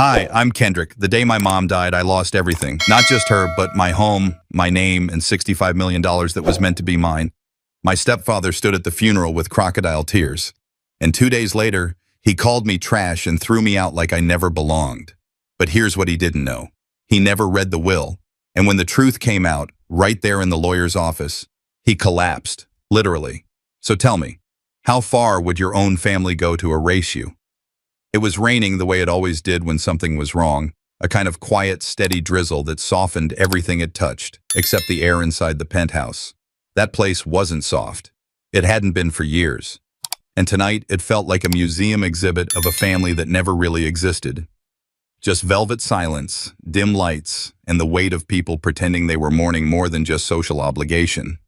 Hi, I'm Kendrick. The day my mom died, I lost everything. Not just her, but my home, my name, and $65 million that was meant to be mine. My stepfather stood at the funeral with crocodile tears. And 2 days later, he called me trash and threw me out like I never belonged. But here's what he didn't know. He never read the will. And when the truth came out, right there in the lawyer's office, he collapsed, literally. So tell me, how far would your own family go to erase you? It was raining the way it always did when something was wrong, a kind of quiet, steady drizzle that softened everything it touched, except the air inside the penthouse. That place wasn't soft. It hadn't been for years. And tonight, it felt like a museum exhibit of a family that never really existed. Just velvet silence, dim lights, and the weight of people pretending they were mourning more than just social obligation.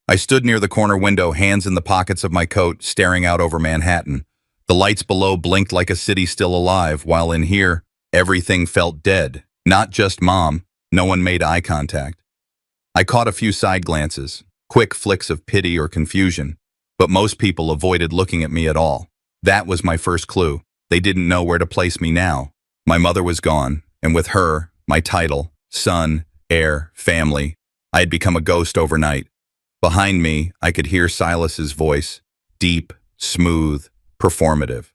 I stood near the corner window, hands in the pockets of my coat, staring out over Manhattan. The lights below blinked like a city still alive, while in here, everything felt dead. Not just Mom. No one made eye contact. I caught a few side glances, quick flicks of pity or confusion, but most people avoided looking at me at all. That was my first clue. They didn't know where to place me now. My mother was gone, and with her, my title, son, heir, family. I had become a ghost overnight. Behind me, I could hear Silas's voice, deep, smooth, performative.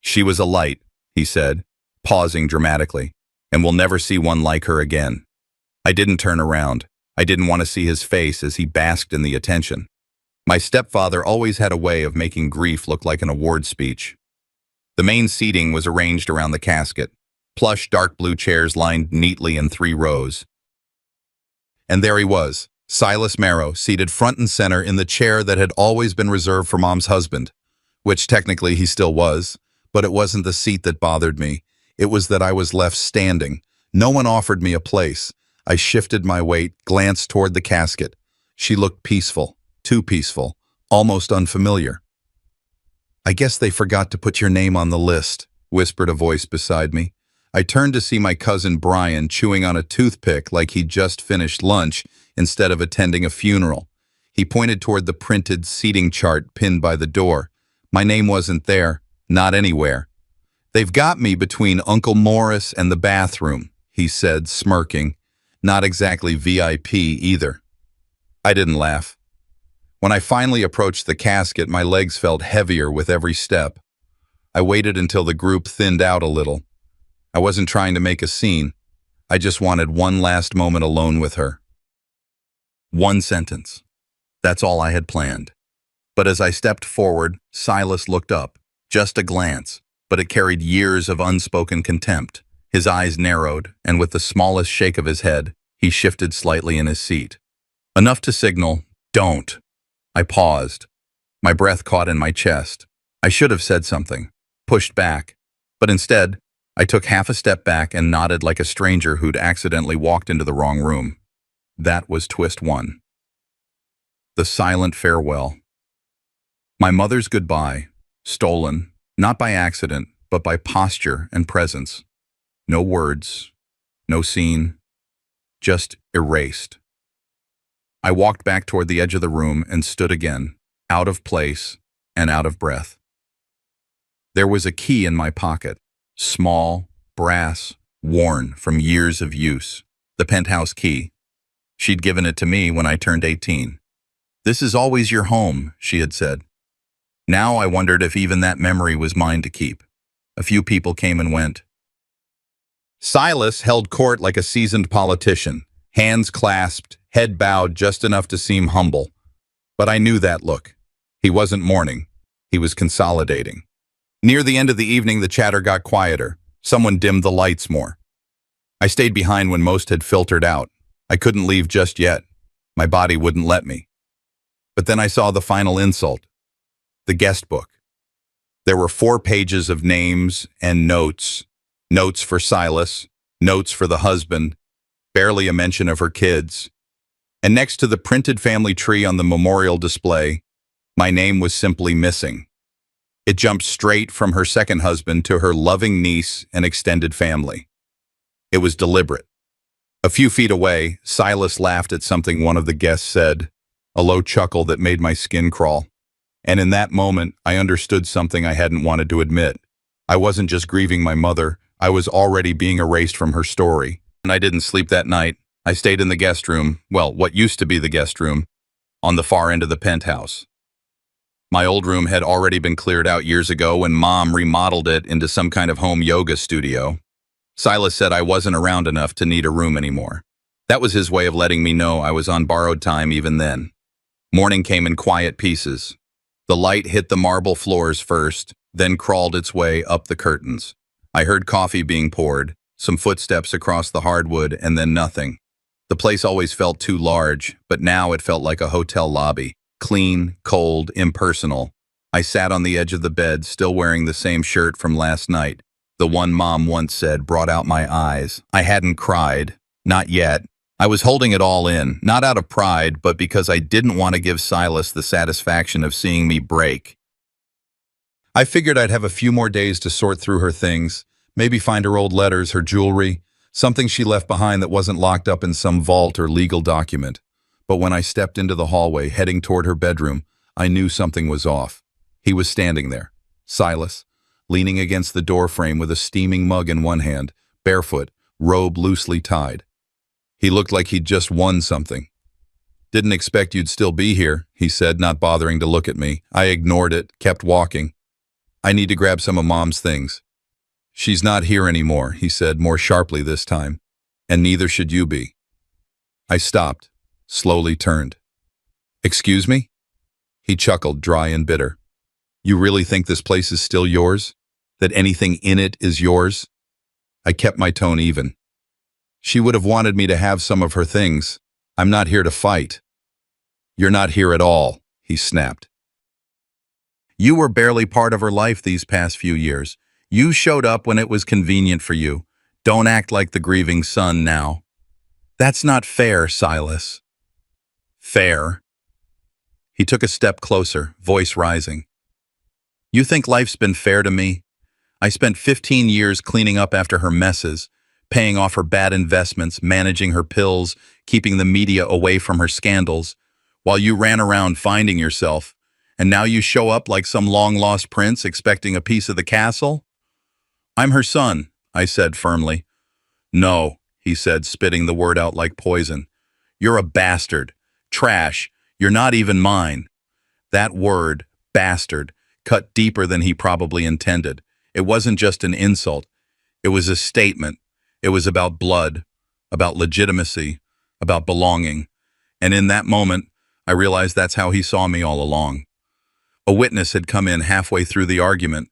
She was a light, he said, pausing dramatically, and we'll never see one like her again. I didn't turn around. I didn't want to see his face as he basked in the attention. My stepfather always had a way of making grief look like an award speech. The main seating was arranged around the casket, plush dark blue chairs lined neatly in 3 rows. And there he was, Silas Marrow, seated front and center in the chair that had always been reserved for Mom's husband. Which technically he still was, but it wasn't the seat that bothered me. It was that I was left standing. No one offered me a place. I shifted my weight, glanced toward the casket. She looked peaceful, too peaceful, almost unfamiliar. "I guess they forgot to put your name on the list," whispered a voice beside me. I turned to see my cousin Brian chewing on a toothpick like he'd just finished lunch instead of attending a funeral. He pointed toward the printed seating chart pinned by the door. My name wasn't there, not anywhere. "They've got me between Uncle Morris and the bathroom," he said, smirking. Not exactly VIP either. I didn't laugh. When I finally approached the casket, my legs felt heavier with every step. I waited until the group thinned out a little. I wasn't trying to make a scene. I just wanted one last moment alone with her. One sentence. That's all I had planned. But as I stepped forward, Silas looked up. Just a glance, but it carried years of unspoken contempt. His eyes narrowed, and with the smallest shake of his head, he shifted slightly in his seat. Enough to signal, "Don't." I paused. My breath caught in my chest. I should have said something, pushed back, but instead, I took half a step back and nodded like a stranger who'd accidentally walked into the wrong room. That was twist 1. The silent farewell. My mother's goodbye, stolen, not by accident, but by posture and presence. No words, no scene, just erased. I walked back toward the edge of the room and stood again, out of place and out of breath. There was a key in my pocket, small, brass, worn from years of use, the penthouse key. She'd given it to me when I turned 18. "This is always your home," she had said. Now I wondered if even that memory was mine to keep. A few people came and went. Silas held court like a seasoned politician, hands clasped, head bowed just enough to seem humble. But I knew that look. He wasn't mourning. He was consolidating. Near the end of the evening, the chatter got quieter. Someone dimmed the lights more. I stayed behind when most had filtered out. I couldn't leave just yet. My body wouldn't let me. But then I saw the final insult. The guest book. There were 4 pages of names and notes. Notes for Silas, notes for the husband, barely a mention of her kids. And next to the printed family tree on the memorial display, my name was simply missing. It jumped straight from her second husband to her loving niece and extended family. It was deliberate. A few feet away, Silas laughed at something one of the guests said, a low chuckle that made my skin crawl. And in that moment, I understood something I hadn't wanted to admit. I wasn't just grieving my mother, I was already being erased from her story. And I didn't sleep that night. I stayed in the guest room, well, what used to be the guest room, on the far end of the penthouse. My old room had already been cleared out years ago when Mom remodeled it into some kind of home yoga studio. Silas said I wasn't around enough to need a room anymore. That was his way of letting me know I was on borrowed time even then. Morning came in quiet pieces. The light hit the marble floors first, then crawled its way up the curtains. I heard coffee being poured, some footsteps across the hardwood, and then nothing. The place always felt too large, but now it felt like a hotel lobby. Clean, cold, impersonal. I sat on the edge of the bed, still wearing the same shirt from last night. The one Mom once said brought out my eyes. I hadn't cried. Not yet. I was holding it all in, not out of pride, but because I didn't want to give Silas the satisfaction of seeing me break. I figured I'd have a few more days to sort through her things, maybe find her old letters, her jewelry, something she left behind that wasn't locked up in some vault or legal document. But when I stepped into the hallway, heading toward her bedroom, I knew something was off. He was standing there, Silas, leaning against the door frame with a steaming mug in one hand, barefoot, robe loosely tied. He looked like he'd just won something. "Didn't expect you'd still be here," he said, not bothering to look at me. I ignored it, kept walking. "I need to grab some of Mom's things." "She's not here anymore," he said, more sharply this time. "And neither should you be." I stopped, slowly turned. "Excuse me?" He chuckled, dry and bitter. "You really think this place is still yours? That anything in it is yours?" I kept my tone even. "She would have wanted me to have some of her things. I'm not here to fight." "You're not here at all," he snapped. "You were barely part of her life these past few years. You showed up when it was convenient for you. Don't act like the grieving son now." "That's not fair, Silas." "Fair?" He took a step closer, voice rising. "You think life's been fair to me? I spent 15 years cleaning up after her messes, paying off her bad investments, managing her pills, keeping the media away from her scandals, while you ran around finding yourself, and now you show up like some long-lost prince expecting a piece of the castle?" "I'm her son," I said firmly. "No," he said, spitting the word out like poison. "You're a bastard. Trash. You're not even mine." That word, bastard, cut deeper than he probably intended. It wasn't just an insult. It was a statement. It was about blood, about legitimacy, about belonging. And in that moment, I realized that's how he saw me all along. A witness had come in halfway through the argument.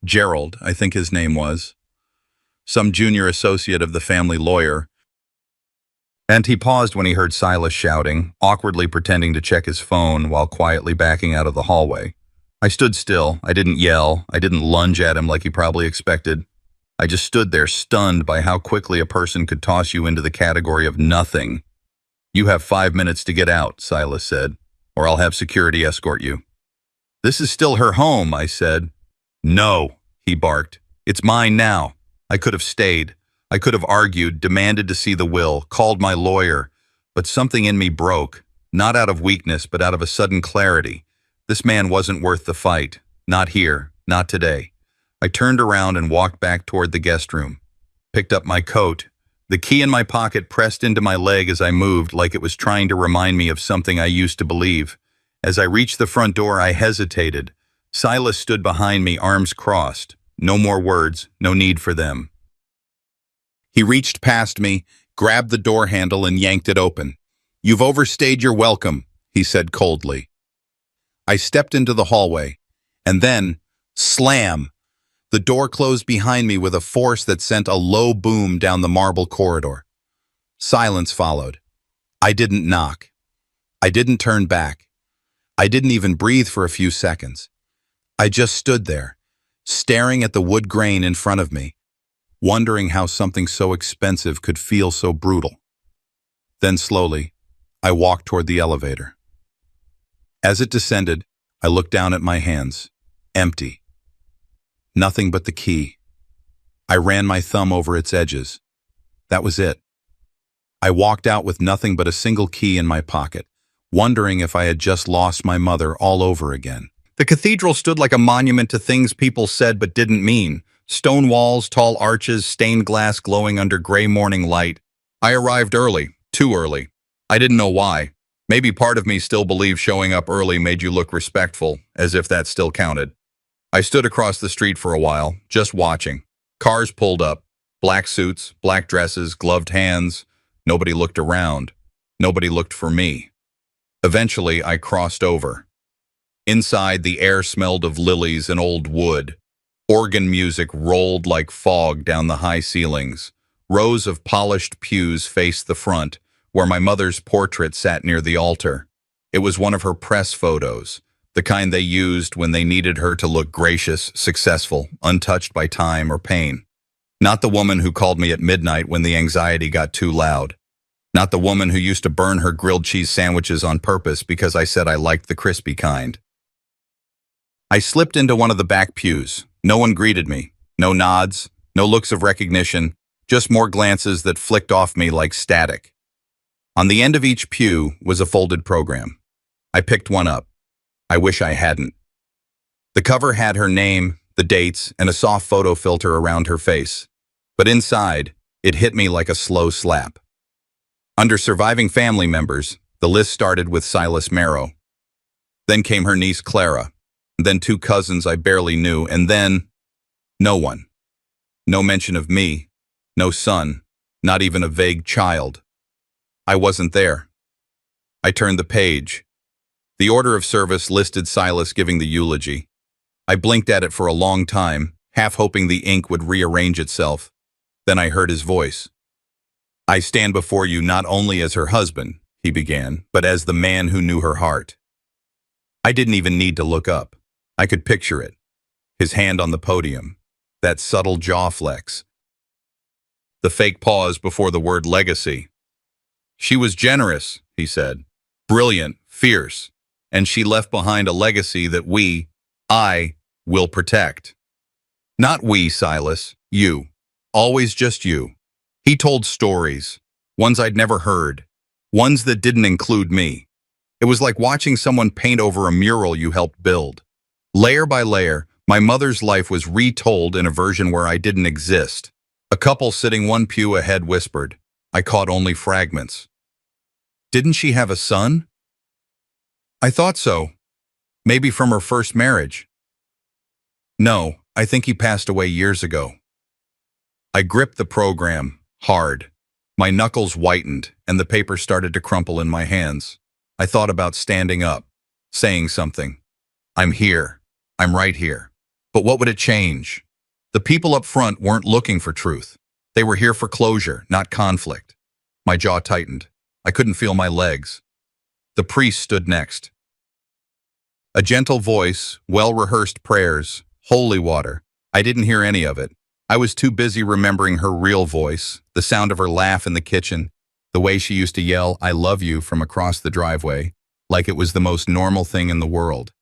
Gerald, I think his name was. Some junior associate of the family lawyer. And he paused when he heard Silas shouting, awkwardly pretending to check his phone while quietly backing out of the hallway. I stood still. I didn't yell. I didn't lunge at him like he probably expected. I just stood there, stunned by how quickly a person could toss you into the category of nothing. "You have 5 minutes to get out," Silas said, "or I'll have security escort you." "This is still her home," I said. "No," he barked. "It's mine now." I could have stayed. I could have argued, demanded to see the will, called my lawyer, but something in me broke, not out of weakness, but out of a sudden clarity. This man wasn't worth the fight. Not here, not today. I turned around and walked back toward the guest room, picked up my coat, the key in my pocket pressed into my leg as I moved like it was trying to remind me of something I used to believe. As I reached the front door, I hesitated. Silas stood behind me, arms crossed. No more words, no need for them. He reached past me, grabbed the door handle and yanked it open. "You've overstayed your welcome," he said coldly. I stepped into the hallway, and then, slam! The door closed behind me with a force that sent a low boom down the marble corridor. Silence followed. I didn't knock. I didn't turn back. I didn't even breathe for a few seconds. I just stood there, staring at the wood grain in front of me, wondering how something so expensive could feel so brutal. Then slowly, I walked toward the elevator. As it descended, I looked down at my hands, empty. Nothing but the key. I ran my thumb over its edges. That was it. I walked out with nothing but a single key in my pocket, wondering if I had just lost my mother all over again. The cathedral stood like a monument to things people said but didn't mean. Stone walls, tall arches, stained glass glowing under gray morning light. I arrived early, too early. I didn't know why. Maybe part of me still believed showing up early made you look respectful, as if that still counted. I stood across the street for a while, just watching. Cars pulled up. Black suits, black dresses, gloved hands. Nobody looked around. Nobody looked for me. Eventually, I crossed over. Inside, the air smelled of lilies and old wood. Organ music rolled like fog down the high ceilings. Rows of polished pews faced the front, where my mother's portrait sat near the altar. It was one of her press photos, the kind they used when they needed her to look gracious, successful, untouched by time or pain. Not the woman who called me at midnight when the anxiety got too loud. Not the woman who used to burn her grilled cheese sandwiches on purpose because I said I liked the crispy kind. I slipped into one of the back pews. No one greeted me. No nods, no looks of recognition, just more glances that flicked off me like static. On the end of each pew was a folded program. I picked one up. I wish I hadn't. The cover had her name, the dates, and a soft photo filter around her face. But inside, it hit me like a slow slap. Under surviving family members, the list started with Silas Marrow. Then came her niece Clara. Then two cousins I barely knew, and then no one. No mention of me, no son, not even a vague child. I wasn't there. I turned the page. The order of service listed Silas giving the eulogy. I blinked at it for a long time, half hoping the ink would rearrange itself. Then I heard his voice. "I stand before you not only as her husband," he began, "but as the man who knew her heart." I didn't even need to look up. I could picture it. His hand on the podium, that subtle jaw flex, the fake pause before the word legacy. "She was generous," he said, "brilliant, fierce, and she left behind a legacy that I, will protect." Not we, Silas, you. Always just you. He told stories, ones I'd never heard, ones that didn't include me. It was like watching someone paint over a mural you helped build. Layer by layer, my mother's life was retold in a version where I didn't exist. A couple sitting one pew ahead whispered. I caught only fragments. Didn't she have a son? I thought so. Maybe from her first marriage. No, I think he passed away years ago. I gripped the program, hard. My knuckles whitened, and the paper started to crumple in my hands. I thought about standing up, saying something. I'm here. I'm right here. But what would it change? The people up front weren't looking for truth. They were here for closure, not conflict. My jaw tightened. I couldn't feel my legs. The priest stood next. A gentle voice, well-rehearsed prayers, holy water. I didn't hear any of it. I was too busy remembering her real voice, the sound of her laugh in the kitchen, the way she used to yell, "I love you" from across the driveway, like it was the most normal thing in the world.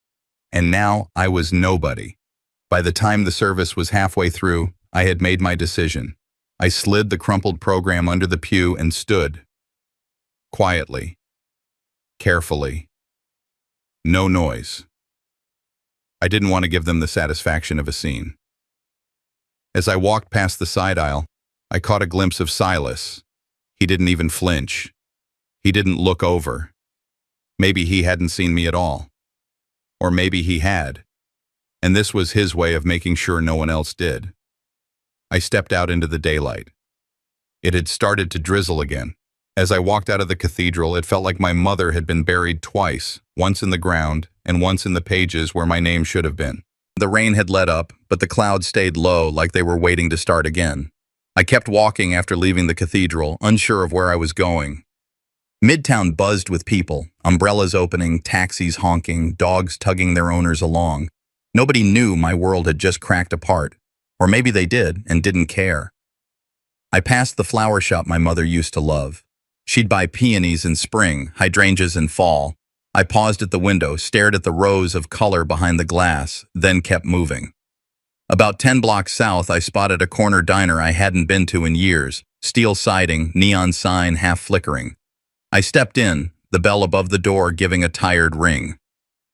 And now I was nobody. By the time the service was halfway through, I had made my decision. I slid the crumpled program under the pew and stood. Quietly. Carefully. No noise. I didn't want to give them the satisfaction of a scene. As I walked past the side aisle, I caught a glimpse of Silas. He didn't even flinch. He didn't look over. Maybe he hadn't seen me at all. Or maybe he had. And this was his way of making sure no one else did. I stepped out into the daylight. It had started to drizzle again. As I walked out of the cathedral, it felt like my mother had been buried twice, once in the ground and once in the pages where my name should have been. The rain had let up, but the clouds stayed low like they were waiting to start again. I kept walking after leaving the cathedral, unsure of where I was going. Midtown buzzed with people, umbrellas opening, taxis honking, dogs tugging their owners along. Nobody knew my world had just cracked apart. Or maybe they did and didn't care. I passed the flower shop my mother used to love. She'd buy peonies in spring, hydrangeas in fall. I paused at the window, stared at the rows of color behind the glass, then kept moving. About 10 blocks south, I spotted a corner diner I hadn't been to in years, steel siding, neon sign half flickering. I stepped in, the bell above the door giving a tired ring.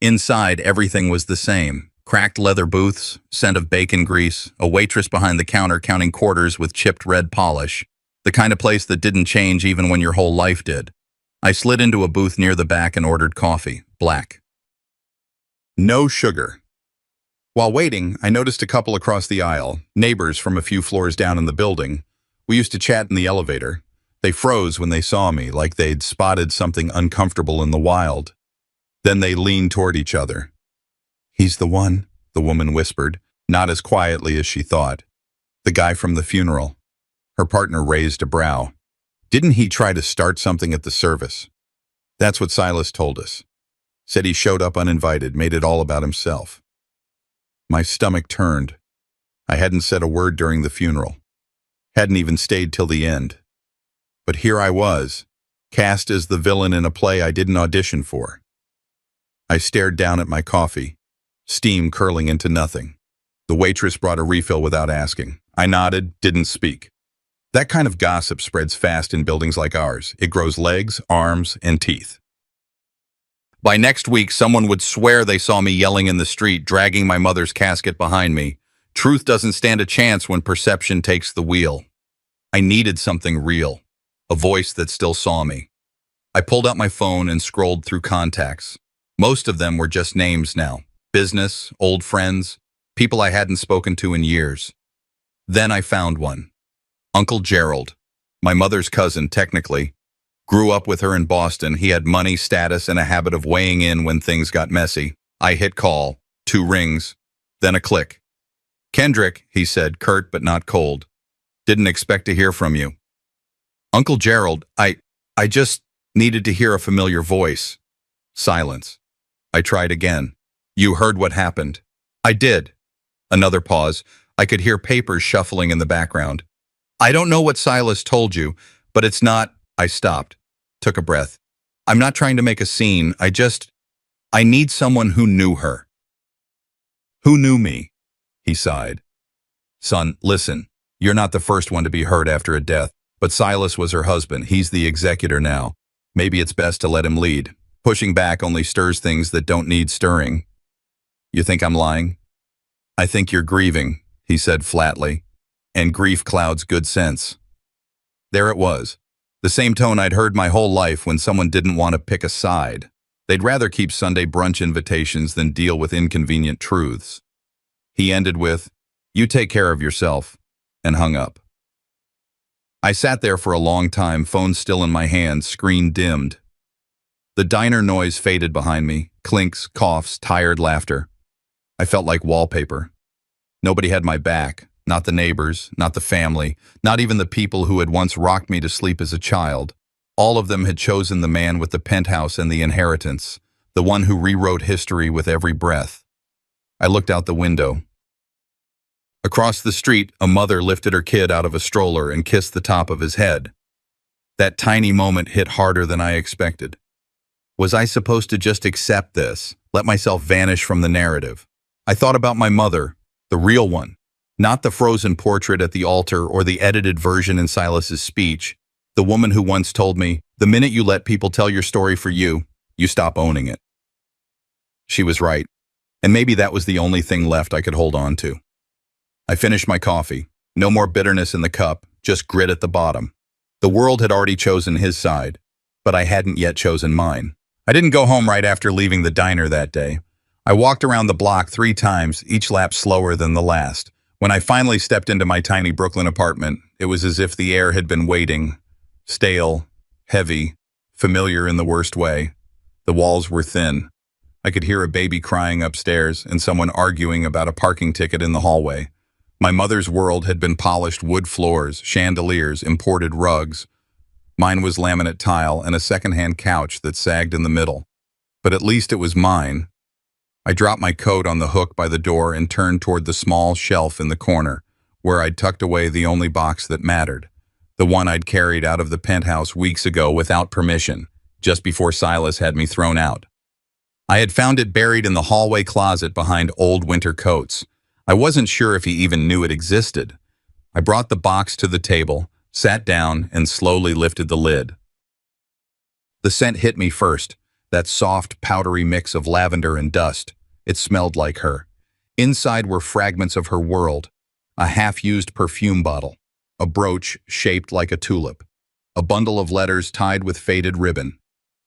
Inside, everything was the same. Cracked leather booths, scent of bacon grease, a waitress behind the counter counting quarters with chipped red polish. The kind of place that didn't change even when your whole life did. I slid into a booth near the back and ordered coffee, black. No sugar. While waiting, I noticed a couple across the aisle, neighbors from a few floors down in the building. We used to chat in the elevator. They froze when they saw me, like they'd spotted something uncomfortable in the wild. Then they leaned toward each other. "He's the one," the woman whispered, not as quietly as she thought. "The guy from the funeral." Her partner raised a brow. "Didn't he try to start something at the service?" "That's what Silas told us. Said he showed up uninvited, made it all about himself." My stomach turned. I hadn't said a word during the funeral. Hadn't even stayed till the end. But here I was, cast as the villain in a play I didn't audition for. I stared down at my coffee, steam curling into nothing. The waitress brought a refill without asking. I nodded, didn't speak. That kind of gossip spreads fast in buildings like ours. It grows legs, arms, and teeth. By next week, someone would swear they saw me yelling in the street, dragging my mother's casket behind me. Truth doesn't stand a chance when perception takes the wheel. I needed something real, a voice that still saw me. I pulled out my phone and scrolled through contacts. Most of them were just names now. Business, old friends, people I hadn't spoken to in years. Then I found one. Uncle Gerald, my mother's cousin, technically. Grew up with her in Boston. He had money, status, and a habit of weighing in when things got messy. I hit call, 2 rings, then a click. "Kendrick," he said, curt but not cold. "Didn't expect to hear from you." "Uncle Gerald, I just needed to hear a familiar voice." Silence. I tried again. "You heard what happened." "I did." Another pause. I could hear papers shuffling in the background. "I don't know what Silas told you, but it's not—" I stopped, took a breath. "I'm not trying to make a scene. I need someone who knew her." "Who knew me?" He sighed. "Son, listen, you're not the first one to be hurt after a death, but Silas was her husband. He's the executor now. Maybe it's best to let him lead. Pushing back only stirs things that don't need stirring." "You think I'm lying?" "I think you're grieving," he said flatly, "and grief clouds good sense." There it was. The same tone I'd heard my whole life when someone didn't want to pick a side. They'd rather keep Sunday brunch invitations than deal with inconvenient truths. He ended with, "You take care of yourself," and hung up. I sat there for a long time, phone still in my hand, screen dimmed. The diner noise faded behind me, clinks, coughs, tired laughter. I felt like wallpaper. Nobody had my back. Not the neighbors, not the family, not even the people who had once rocked me to sleep as a child. All of them had chosen the man with the penthouse and the inheritance, the one who rewrote history with every breath. I looked out the window. Across the street, a mother lifted her kid out of a stroller and kissed the top of his head. That tiny moment hit harder than I expected. Was I supposed to just accept this, let myself vanish from the narrative? I thought about my mother, the real one. Not the frozen portrait at the altar or the edited version in Silas's speech. The woman who once told me, "The minute you let people tell your story for you, you stop owning it." She was right, and maybe that was the only thing left I could hold on to. I finished my coffee. No more bitterness in the cup, just grit at the bottom. The world had already chosen his side, but I hadn't yet chosen mine. I didn't go home right after leaving the diner that day. I walked around the block 3 times, each lap slower than the last. When I finally stepped into my tiny Brooklyn apartment, it was as if the air had been waiting. Stale, heavy, familiar in the worst way. The walls were thin. I could hear a baby crying upstairs and someone arguing about a parking ticket in the hallway. My mother's world had been polished wood floors, chandeliers, imported rugs. Mine was laminate tile and a secondhand couch that sagged in the middle. But at least it was mine. I dropped my coat on the hook by the door and turned toward the small shelf in the corner, where I'd tucked away the only box that mattered, the one I'd carried out of the penthouse weeks ago without permission, just before Silas had me thrown out. I had found it buried in the hallway closet behind old winter coats. I wasn't sure if he even knew it existed. I brought the box to the table, sat down, and slowly lifted the lid. The scent hit me first, that soft, powdery mix of lavender and dust. It smelled like her. Inside were fragments of her world, a half-used perfume bottle, a brooch shaped like a tulip, a bundle of letters tied with faded ribbon,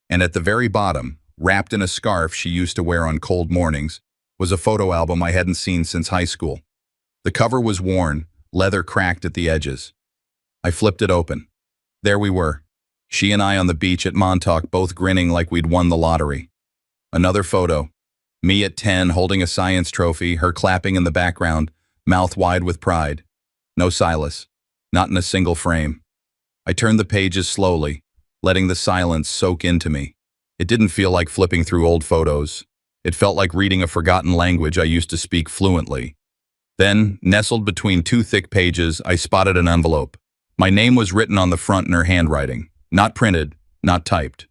and at the very bottom, wrapped in a scarf she used to wear on cold mornings, was a photo album I hadn't seen since high school. The cover was worn, leather cracked at the edges. I flipped it open. There we were, she and I on the beach at Montauk, both grinning like we'd won the lottery. Another photo. Me at 10 holding a science trophy, her clapping in the background, mouth wide with pride. No Silas, not in a single frame. I turned the pages slowly, letting the silence soak into me. It didn't feel like flipping through old photos. It felt like reading a forgotten language I used to speak fluently. Then, nestled between two thick pages, I spotted an envelope. My name was written on the front in her handwriting, not printed, not typed.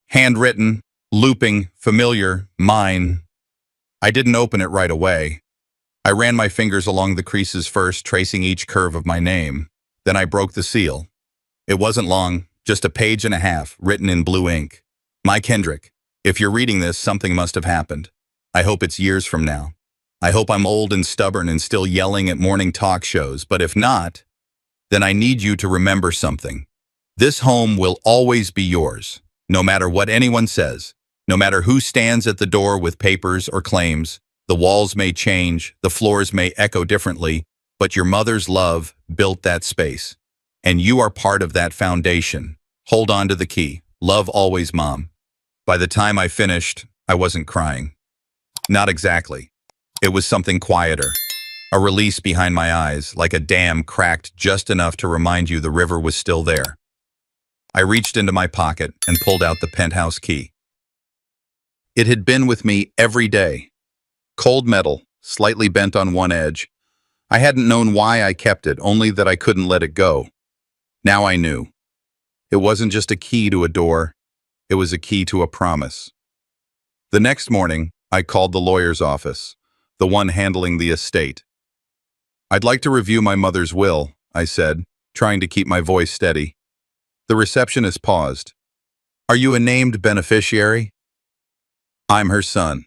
Handwritten, looping, familiar, mine. I didn't open it right away. I ran my fingers along the creases first, tracing each curve of my name. Then I broke the seal. It wasn't long, just a page and a half, written in blue ink. My Kendrick, if you're reading this, something must have happened. I hope it's years from now. I hope I'm old and stubborn and still yelling at morning talk shows, but if not, then I need you to remember something. This home will always be yours, no matter what anyone says, no matter who stands at the door with papers or claims. The walls may change, the floors may echo differently, but your mother's love built that space. And you are part of that foundation. Hold on to the key. Love always, Mom. By the time I finished, I wasn't crying. Not exactly. It was something quieter. A release behind my eyes, like a dam cracked just enough to remind you the river was still there. I reached into my pocket and pulled out the penthouse key. It had been with me every day. Cold metal, slightly bent on one edge. I hadn't known why I kept it, only that I couldn't let it go. Now I knew. It wasn't just a key to a door, it was a key to a promise. The next morning, I called the lawyer's office, the one handling the estate. I'd like to review my mother's will, I said, trying to keep my voice steady. The receptionist paused. Are you a named beneficiary? I'm her son.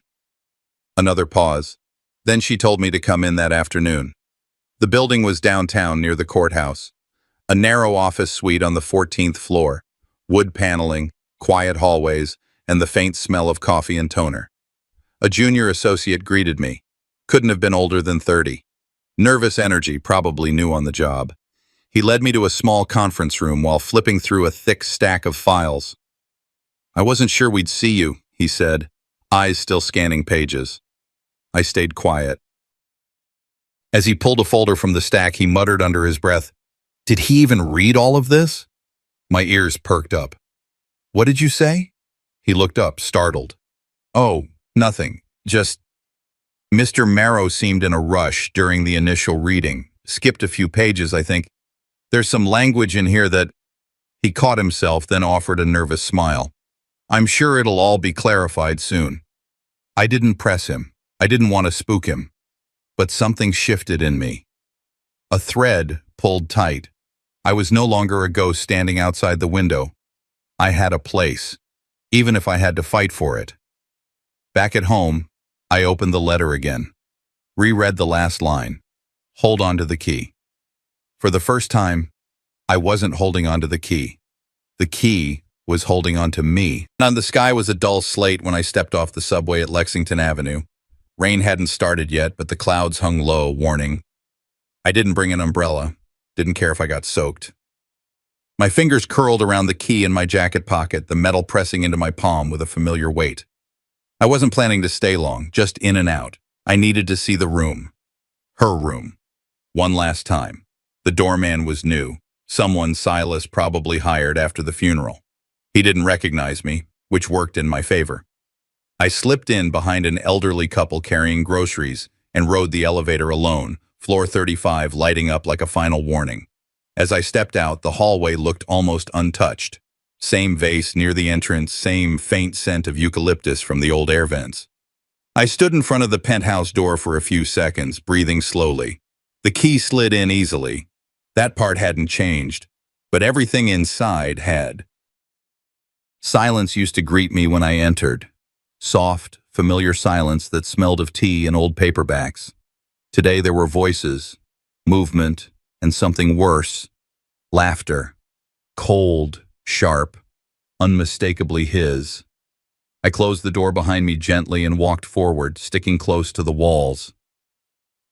Another pause. Then she told me to come in that afternoon. The building was downtown near the courthouse. A narrow office suite on the 14th floor, wood paneling, quiet hallways, and the faint smell of coffee and toner. A junior associate greeted me. Couldn't have been older than 30. Nervous energy, probably new on the job. He led me to a small conference room while flipping through a thick stack of files. I wasn't sure we'd see you, he said, eyes still scanning pages. I stayed quiet. As he pulled a folder from the stack, he muttered under his breath, "Did he even read all of this?" My ears perked up. "What did you say?" He looked up, startled. "Oh, nothing. Just..." Mr. Marrow seemed in a rush during the initial reading. Skipped a few pages, I think. There's some language in here that... He caught himself, then offered a nervous smile. "I'm sure it'll all be clarified soon." I didn't press him. I didn't want to spook him. But something shifted in me. A thread pulled tight. I was no longer a ghost standing outside the window. I had a place, even if I had to fight for it. Back at home, I opened the letter again. Reread the last line. Hold on to the key. For the first time, I wasn't holding on to the key. The key was holding on to me. And the sky was a dull slate when I stepped off the subway at Lexington Avenue. Rain hadn't started yet, but the clouds hung low, warning. I didn't bring an umbrella. Didn't care if I got soaked. My fingers curled around the key in my jacket pocket, the metal pressing into my palm with a familiar weight. I wasn't planning to stay long, just in and out. I needed to see the room. Her room. One last time. The doorman was new. Someone Silas probably hired after the funeral. He didn't recognize me, which worked in my favor. I slipped in behind an elderly couple carrying groceries and rode the elevator alone, floor 35 lighting up like a final warning. As I stepped out, the hallway looked almost untouched. Same vase near the entrance, same faint scent of eucalyptus from the old air vents. I stood in front of the penthouse door for a few seconds, breathing slowly. The key slid in easily. That part hadn't changed, but everything inside had. Silence used to greet me when I entered. Soft, familiar silence that smelled of tea and old paperbacks. Today there were voices, movement, and something worse, laughter. Cold, sharp, unmistakably his. I closed the door behind me gently and walked forward, sticking close to the walls.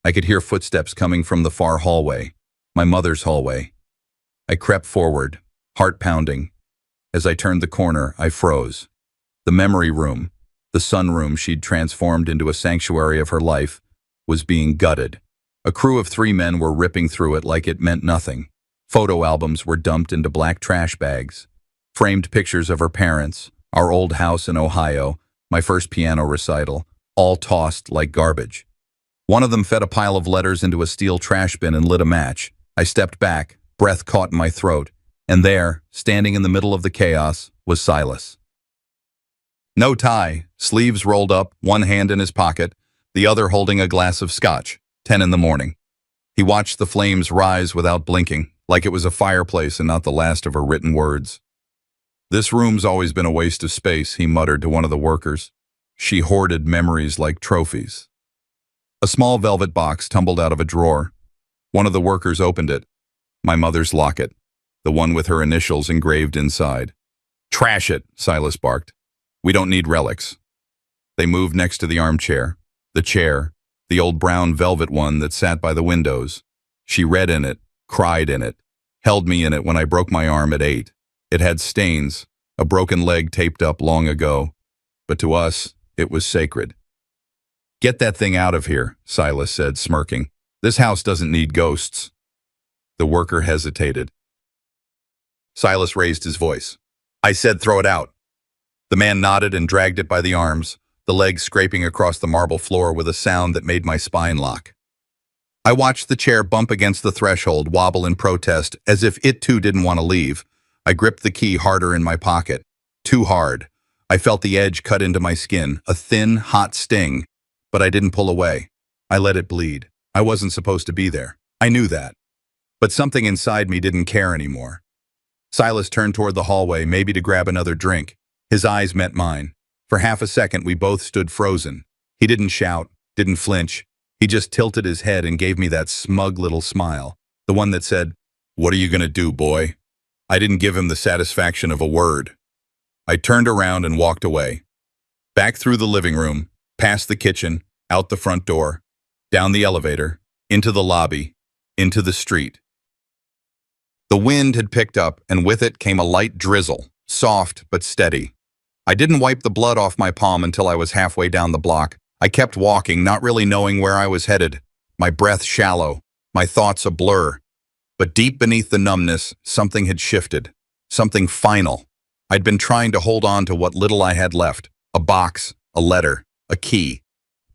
I could hear footsteps coming from the far hallway, my mother's hallway. I crept forward, heart pounding. As I turned the corner, I froze. The memory room, the sunroom she'd transformed into a sanctuary of her life, was being gutted. A crew of 3 men were ripping through it like it meant nothing. Photo albums were dumped into black trash bags. Framed pictures of her parents, our old house in Ohio, my first piano recital, all tossed like garbage. One of them fed a pile of letters into a steel trash bin and lit a match. I stepped back, breath caught in my throat, and there, standing in the middle of the chaos, was Silas. No tie, sleeves rolled up, one hand in his pocket, the other holding a glass of scotch, 10 in the morning. He watched the flames rise without blinking, like it was a fireplace and not the last of her written words. "This room's always been a waste of space," he muttered to one of the workers. "She hoarded memories like trophies." A small velvet box tumbled out of a drawer. One of the workers opened it. My mother's locket, the one with her initials engraved inside. "Trash it," Silas barked. "We don't need relics." They moved next to the armchair, the chair, the old brown velvet one that sat by the windows. She read in it, cried in it, held me in it when I broke my arm at 8. It had stains, a broken leg taped up long ago, but to us, it was sacred. "Get that thing out of here," Silas said, smirking. "This house doesn't need ghosts." The worker hesitated. Silas raised his voice. "I said throw it out." The man nodded and dragged it by the arms, the legs scraping across the marble floor with a sound that made my spine lock. I watched the chair bump against the threshold, wobble in protest, as if it too didn't want to leave. I gripped the key harder in my pocket. Too hard. I felt the edge cut into my skin, a thin, hot sting. But I didn't pull away. I let it bleed. I wasn't supposed to be there. I knew that. But something inside me didn't care anymore. Silas turned toward the hallway, maybe to grab another drink. His eyes met mine. For half a second, we both stood frozen. He didn't shout, didn't flinch. He just tilted his head and gave me that smug little smile, the one that said, "What are you gonna do, boy?" I didn't give him the satisfaction of a word. I turned around and walked away. Back through the living room, past the kitchen, out the front door, down the elevator, into the lobby, into the street. The wind had picked up, and with it came a light drizzle, soft but steady. I didn't wipe the blood off my palm until I was halfway down the block. I kept walking, not really knowing where I was headed, my breath shallow, my thoughts a blur. But deep beneath the numbness, something had shifted, something final. I'd been trying to hold on to what little I had left, a box, a letter, a key.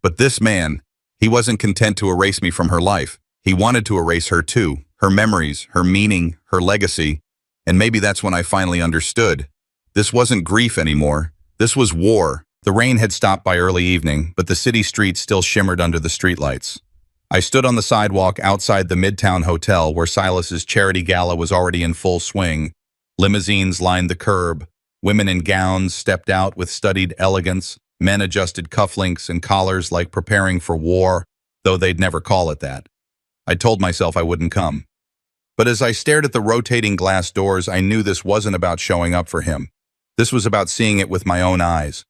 But this man, he wasn't content to erase me from her life. He wanted to erase her too, her memories, her meaning, her legacy. And maybe that's when I finally understood. This wasn't grief anymore. This was war. The rain had stopped by early evening, but the city streets still shimmered under the streetlights. I stood on the sidewalk outside the Midtown Hotel where Silas's charity gala was already in full swing. Limousines lined the curb. Women in gowns stepped out with studied elegance. Men adjusted cufflinks and collars like preparing for war, though they'd never call it that. I told myself I wouldn't come. But as I stared at the rotating glass doors, I knew this wasn't about showing up for him. This was about seeing it with my own eyes,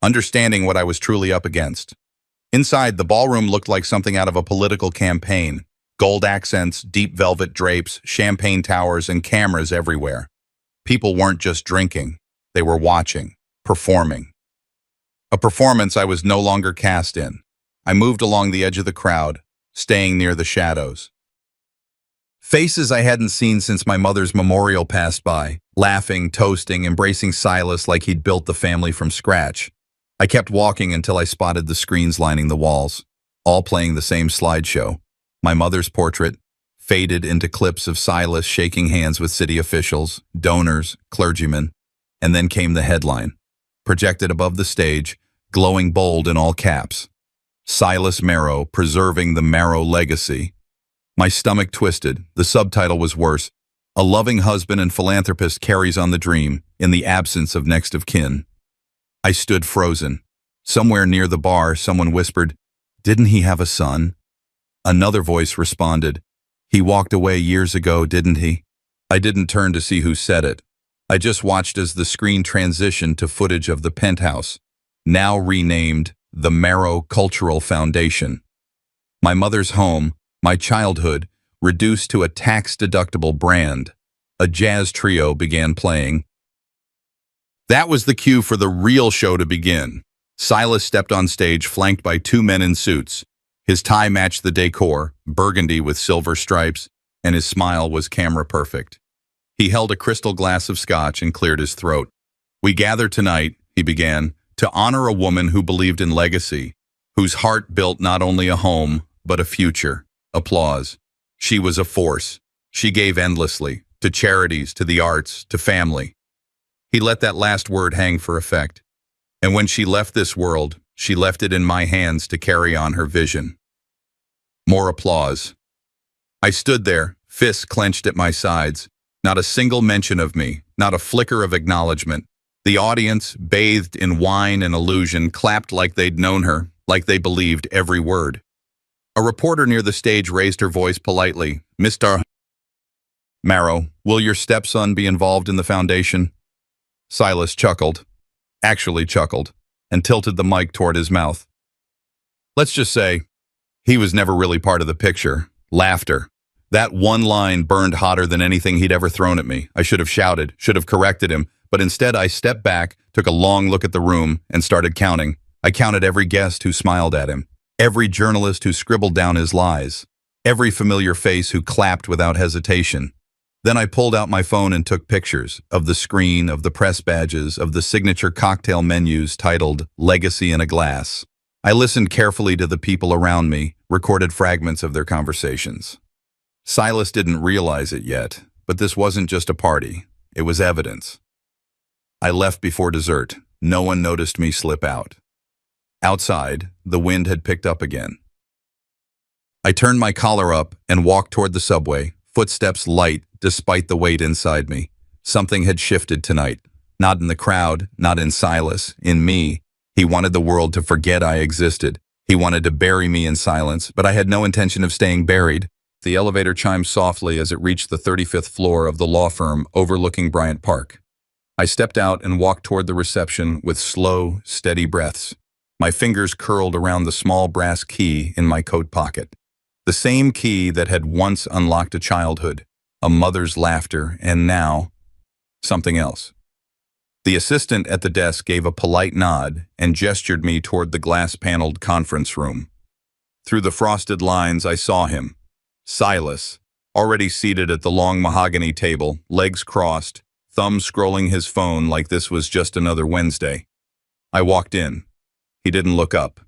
understanding what I was truly up against. Inside, the ballroom looked like something out of a political campaign. Gold accents, deep velvet drapes, champagne towers, and cameras everywhere. People weren't just drinking. They were watching, performing. A performance I was no longer cast in. I moved along the edge of the crowd, staying near the shadows. Faces I hadn't seen since my mother's memorial passed by, laughing, toasting, embracing Silas like he'd built the family from scratch. I kept walking until I spotted the screens lining the walls, all playing the same slideshow. My mother's portrait, faded into clips of Silas shaking hands with city officials, donors, clergymen, and then came the headline, projected above the stage, glowing bold in all caps. Silas Marrow, preserving the Marrow legacy. My stomach twisted. The subtitle was worse. A loving husband and philanthropist carries on the dream in the absence of next of kin. I stood frozen, Somewhere near the bar, someone whispered, "Didn't he have a son?" Another voice responded, "He walked away years ago, didn't he?" I didn't turn to see who said it. I just watched as the screen transitioned to footage of the penthouse, now renamed the Marrow Cultural Foundation. My mother's home, my childhood, reduced to a tax-deductible brand. A jazz trio began playing. That was the cue for the real show to begin. Silas stepped on stage flanked by two men in suits. His tie matched the decor, burgundy with silver stripes, and his smile was camera perfect. He held a crystal glass of scotch and cleared his throat. "We gather tonight," he began, "to honor a woman who believed in legacy, whose heart built not only a home, but a future." Applause. She was a force. She gave endlessly, to charities, to the arts, to family. He let that last word hang for effect. And when she left this world, she left it in my hands to carry on her vision. More applause. I stood there, fists clenched at my sides. Not a single mention of me, not a flicker of acknowledgement. The audience, bathed in wine and illusion, clapped like they'd known her, like they believed every word. A reporter near the stage raised her voice politely. "Mr. Marrow, will your stepson be involved in the foundation?" Silas chuckled, actually chuckled, and tilted the mic toward his mouth. Let's just say, he was never really part of the picture. Laughter. That one line burned hotter than anything he'd ever thrown at me. I should have shouted, should have corrected him, but instead I stepped back, took a long look at the room, and started counting. I counted every guest who smiled at him, every journalist who scribbled down his lies, every familiar face who clapped without hesitation. Then I pulled out my phone and took pictures of the screen, of the press badges, of the signature cocktail menus titled "Legacy in a Glass." I listened carefully to the people around me, recorded fragments of their conversations. Silas didn't realize it yet, but this wasn't just a party. It was evidence. I left before dessert. No one noticed me slip out. Outside, the wind had picked up again. I turned my collar up and walked toward the subway, footsteps light despite the weight inside me. Something had shifted tonight. Not in the crowd, not in Silas, in me. He wanted the world to forget I existed. He wanted to bury me in silence, but I had no intention of staying buried. The elevator chimed softly as it reached the 35th floor of the law firm overlooking Bryant Park. I stepped out and walked toward the reception with slow, steady breaths. My fingers curled around the small brass key in my coat pocket. The same key that had once unlocked a childhood, a mother's laughter, and now, something else. The assistant at the desk gave a polite nod and gestured me toward the glass-paneled conference room. Through the frosted lines, I saw him. Silas, already seated at the long mahogany table, legs crossed, thumb scrolling his phone like this was just another Wednesday. I walked in. He didn't look up.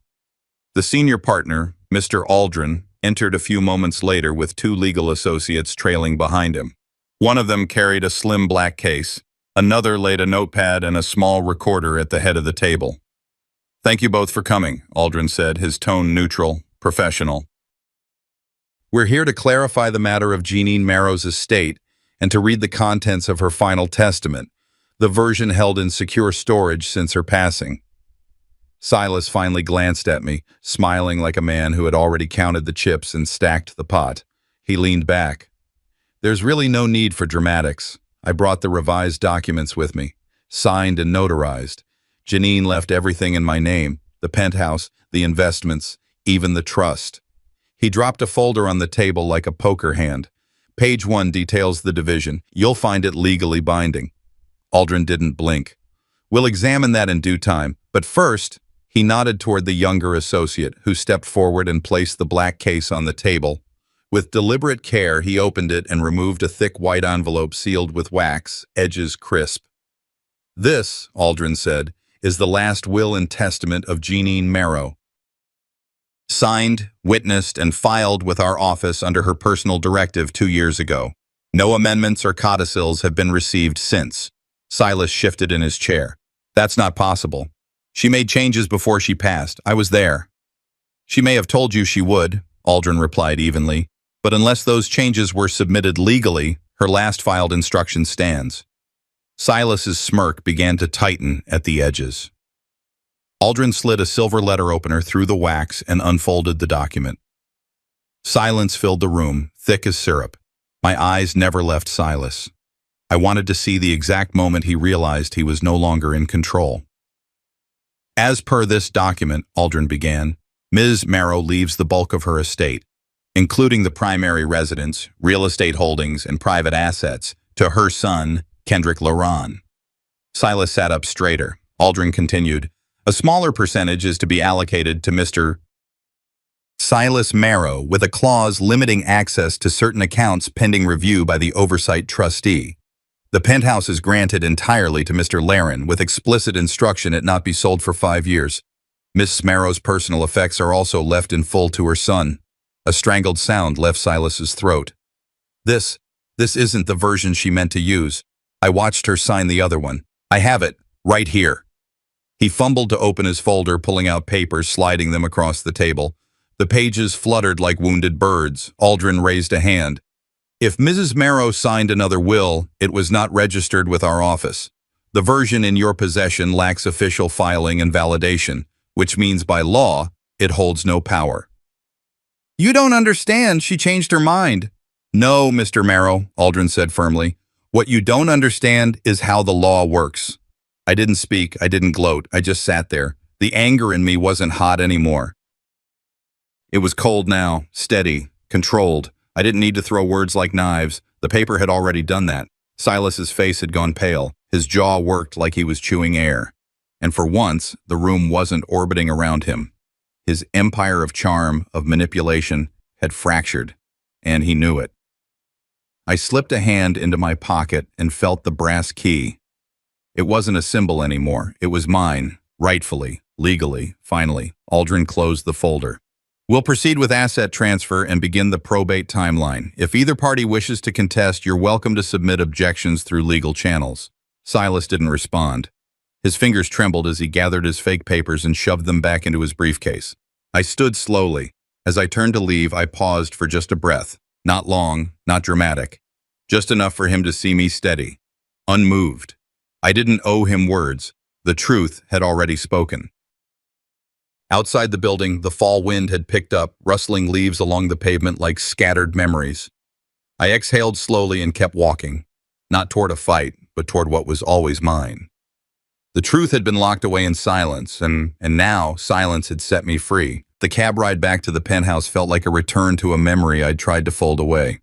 The senior partner, Mr. Aldrin, entered a few moments later with two legal associates trailing behind him. One of them carried a slim black case. Another laid a notepad and a small recorder at the head of the table. "Thank you both for coming," Aldrin said, his tone neutral, professional. "We're here to clarify the matter of Jeanine Marrow's estate and to read the contents of her final testament, the version held in secure storage since her passing." Silas finally glanced at me, smiling like a man who had already counted the chips and stacked the pot. He leaned back. "There's really no need for dramatics. I brought the revised documents with me, signed and notarized. Jeanine left everything in my name, the penthouse, the investments, even the trust." He dropped a folder on the table like a poker hand. "Page 1 details the division. You'll find it legally binding." Aldrin didn't blink. "We'll examine that in due time, but first," he nodded toward the younger associate, who stepped forward and placed the black case on the table. With deliberate care, he opened it and removed a thick white envelope sealed with wax, edges crisp. "This," Aldrin said, "is the last will and testament of Jeanine Marrow. Signed, witnessed, and filed with our office under her personal directive 2 years ago. No amendments or codicils have been received since." Silas shifted in his chair. "That's not possible. She made changes before she passed. I was there." "She may have told you she would," Aldrin replied evenly, "but unless those changes were submitted legally, her last filed instruction stands." Silas's smirk began to tighten at the edges. Aldrin slid a silver letter opener through the wax and unfolded the document. Silence filled the room, thick as syrup. My eyes never left Silas. I wanted to see the exact moment he realized he was no longer in control. As per this document, Aldrin began, Ms. Marrow leaves the bulk of her estate, including the primary residence, real estate holdings, and private assets, to her son, Kendrick Laron. Silas sat up straighter. Aldrin continued, a smaller percentage is to be allocated to Mr. Silas Marrow, with a clause limiting access to certain accounts pending review by the oversight trustee. The penthouse is granted entirely to Mr. Laren, with explicit instruction it not be sold for 5 years. Miss Marrow's personal effects are also left in full to her son. A strangled sound left Silas's throat. This isn't the version she meant to use. I watched her sign the other one. I have it, right here. He fumbled to open his folder, pulling out papers, sliding them across the table. The pages fluttered like wounded birds. Aldrin raised a hand. If Mrs. Marrow signed another will, it was not registered with our office. The version in your possession lacks official filing and validation, which means by law, it holds no power. You don't understand, she changed her mind. No, Mr. Marrow, Aldrin said firmly. What you don't understand is how the law works. I didn't speak, I didn't gloat, I just sat there. The anger in me wasn't hot anymore. It was cold now, steady, controlled. I didn't need to throw words like knives. The paper had already done that. Silas's face had gone pale. His jaw worked like he was chewing air. And for once, the room wasn't orbiting around him. His empire of charm, of manipulation, had fractured, and he knew it. I slipped a hand into my pocket and felt the brass key. It wasn't a symbol anymore. It was mine, rightfully, legally, finally. Aldrin closed the folder. We'll proceed with asset transfer and begin the probate timeline. If either party wishes to contest, you're welcome to submit objections through legal channels. Silas didn't respond. His fingers trembled as he gathered his fake papers and shoved them back into his briefcase. I stood slowly. As I turned to leave, I paused for just a breath. Not long, not dramatic. Just enough for him to see me steady, unmoved. I didn't owe him words. The truth had already spoken. Outside the building, the fall wind had picked up, rustling leaves along the pavement like scattered memories. I exhaled slowly and kept walking, not toward a fight, but toward what was always mine. The truth had been locked away in silence, and now silence had set me free. The cab ride back to the penthouse felt like a return to a memory I'd tried to fold away.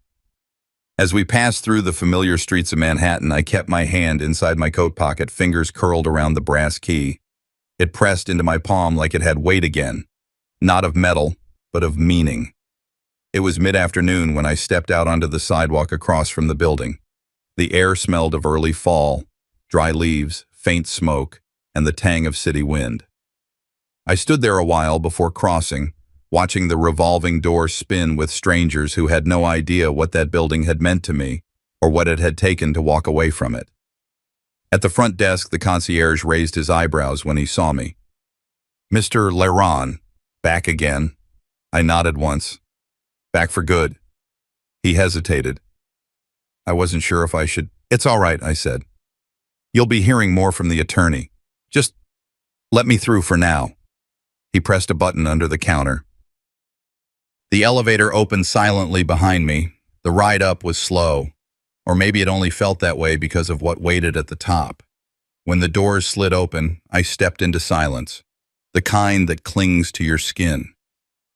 As we passed through the familiar streets of Manhattan, I kept my hand inside my coat pocket, fingers curled around the brass key. It pressed into my palm like it had weight again, not of metal, but of meaning. It was mid-afternoon when I stepped out onto the sidewalk across from the building. The air smelled of early fall, dry leaves, faint smoke, and the tang of city wind. I stood there a while before crossing, watching the revolving door spin with strangers who had no idea what that building had meant to me or what it had taken to walk away from it. At the front desk, the concierge raised his eyebrows when he saw me. Mr. Laron, back again. I nodded once. Back for good. He hesitated. I wasn't sure if I should. It's all right, I said. You'll be hearing more from the attorney. Just let me through for now. He pressed a button under the counter. The elevator opened silently behind me. The ride up was slow, or maybe it only felt that way because of what waited at the top. When the doors slid open, I stepped into silence, the kind that clings to your skin.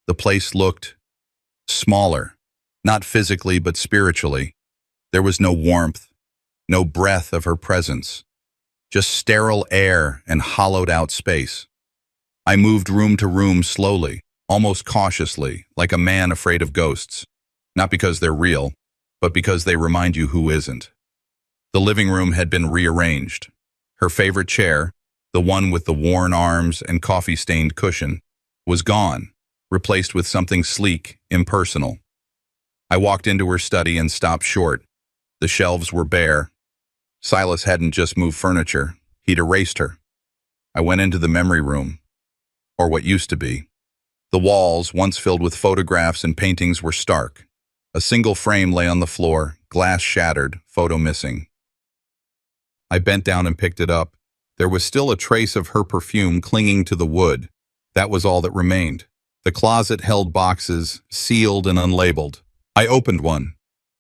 The place looked smaller, not physically but spiritually. There was no warmth, no breath of her presence, just sterile air and hollowed-out space. I moved room to room slowly, almost cautiously, like a man afraid of ghosts. Not because they're real, but because they remind you who isn't. The living room had been rearranged. Her favorite chair, the one with the worn arms and coffee-stained cushion, was gone, replaced with something sleek, impersonal. I walked into her study and stopped short. The shelves were bare. Silas hadn't just moved furniture, he'd erased her. I went into the memory room, or what used to be. The walls, once filled with photographs and paintings, were stark. A single frame lay on the floor, glass shattered, photo missing. I bent down and picked it up. There was still a trace of her perfume clinging to the wood. That was all that remained. The closet held boxes, sealed and unlabeled. I opened one.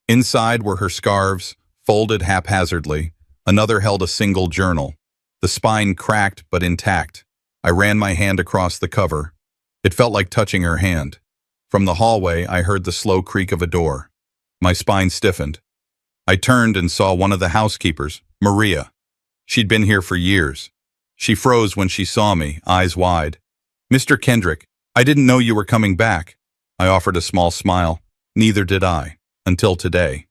Inside were her scarves, folded haphazardly. Another held a single journal. The spine cracked but intact. I ran my hand across the cover. It felt like touching her hand. From the hallway, I heard the slow creak of a door. My spine stiffened. I turned and saw one of the housekeepers, Maria. She'd been here for years. She froze when she saw me, eyes wide. "Mr. Kendrick, I didn't know you were coming back." I offered a small smile. "Neither did I, until today."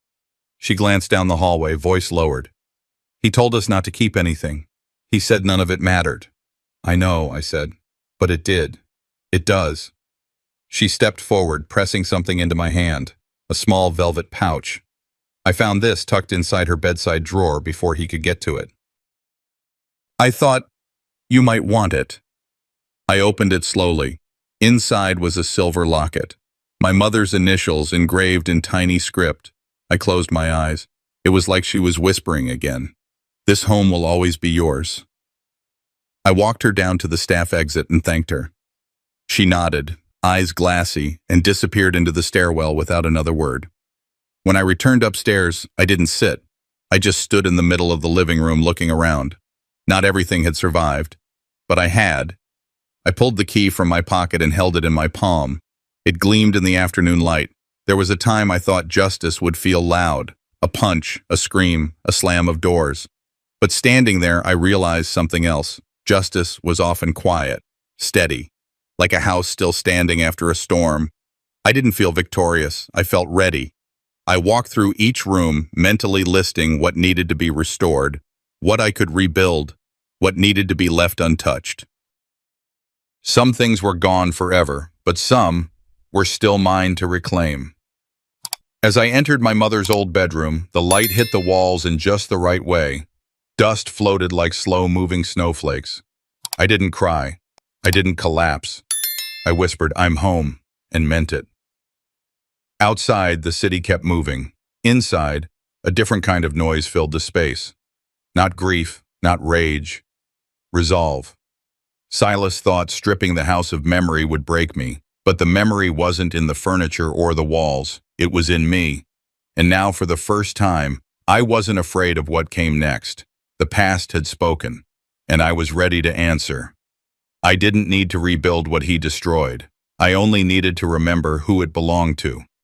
She glanced down the hallway, voice lowered. "He told us not to keep anything. He said none of it mattered." "I know," I said, "but it did. It does." She stepped forward, pressing something into my hand, a small velvet pouch. I found this tucked inside her bedside drawer before he could get to it. "I thought you might want it." I opened it slowly. Inside was a silver locket, my mother's initials engraved in tiny script. I closed my eyes. It was like she was whispering again. "This home will always be yours." I walked her down to the staff exit and thanked her. She nodded, eyes glassy, and disappeared into the stairwell without another word. When I returned upstairs, I didn't sit. I just stood in the middle of the living room looking around. Not everything had survived, but I had. I pulled the key from my pocket and held it in my palm. It gleamed in the afternoon light. There was a time I thought justice would feel loud, a punch, a scream, a slam of doors. But standing there, I realized something else. Justice was often quiet, steady, like a house still standing after a storm. I didn't feel victorious. I felt ready. I walked through each room, mentally listing what needed to be restored, what I could rebuild, what needed to be left untouched. Some things were gone forever, but some were still mine to reclaim. As I entered my mother's old bedroom, the light hit the walls in just the right way. Dust floated like slow-moving snowflakes. I didn't cry. I didn't collapse. I whispered, "I'm home," and meant it. Outside, the city kept moving. Inside, a different kind of noise filled the space. Not grief, not rage. Resolve. Silas thought stripping the house of memory would break me, but the memory wasn't in the furniture or the walls. It was in me. And now, for the first time, I wasn't afraid of what came next. The past had spoken, and I was ready to answer. I didn't need to rebuild what he destroyed. I only needed to remember who it belonged to.